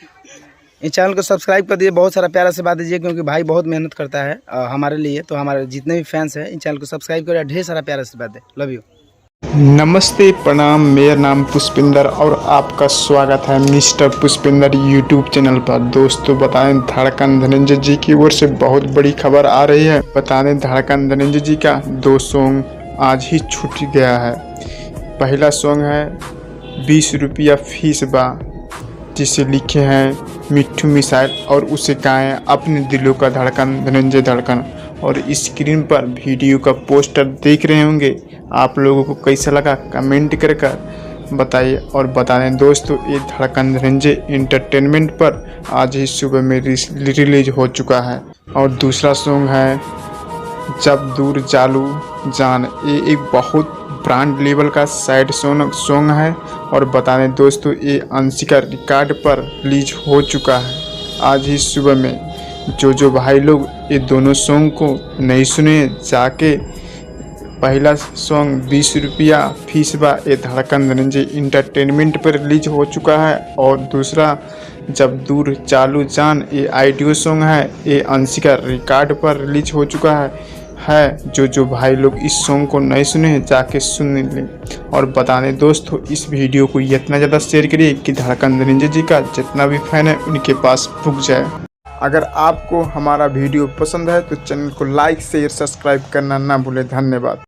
इस चैनल को सब्सक्राइब कर दीजिए, बहुत सारा प्यारा से बात दीजिए, क्योंकि भाई बहुत मेहनत करता है हमारे लिए। तो हमारे जितने भी फैंस हैं इन चैनल को सब्सक्राइब करिए, ढेर सारा प्यारा से बात दे। Love you. नमस्ते, प्रणाम। मेरा नाम पुष्पिंदर और आपका स्वागत है मिस्टर पुष्पिंदर यूट्यूब चैनल पर। दोस्तों, बताएं धड़कन धनंजय जी की ओर से बहुत बड़ी खबर आ रही है। बताएं धड़कन धनंजय जी का 2 सॉन्ग आज ही छूट गया है। पहला सॉन्ग है 20 रुपया फीस बा, जिसे लिखे हैं मिट्ठू मिसाइल और उसे गाएं अपने दिलों का धड़कन धनंजय धड़कन। और स्क्रीन पर वीडियो का पोस्टर देख रहे होंगे, आप लोगों को कैसा लगा कमेंट कर बताइए। और बता दें दोस्तों, ये धड़कन धनंजय एंटरटेनमेंट पर आज ही सुबह में रिलीज हो चुका है। और दूसरा सॉन्ग है जब दूर जालू जान, ये एक बहुत ब्रांड लेवल का साइड सॉन्ग है। और बता दें दोस्तों, ये अंशिका रिकॉर्ड पर रिलीज हो चुका है आज ही सुबह में। जो भाई लोग ये दोनों सॉन्ग को नहीं सुने, जाके पहला सॉन्ग 20 रुपया फीस बा ये धड़कन धनंजय एंटरटेनमेंट पर रिलीज हो चुका है। और दूसरा जब दूर चालू जान ये ऑडियो सॉन्ग है, ये अंशिका रिकॉर्ड पर रिलीज हो चुका है। जो भाई लोग इस सॉन्ग को नहीं सुने, जाके सुन लें। और बता दें दोस्तों, इस वीडियो को इतना ज़्यादा शेयर करिए कि धड़कन धनंजय जी का जितना भी फैन है उनके पास पहुँच जाए। अगर आपको हमारा वीडियो पसंद है तो चैनल को लाइक शेयर सब्सक्राइब करना ना भूलें। धन्यवाद।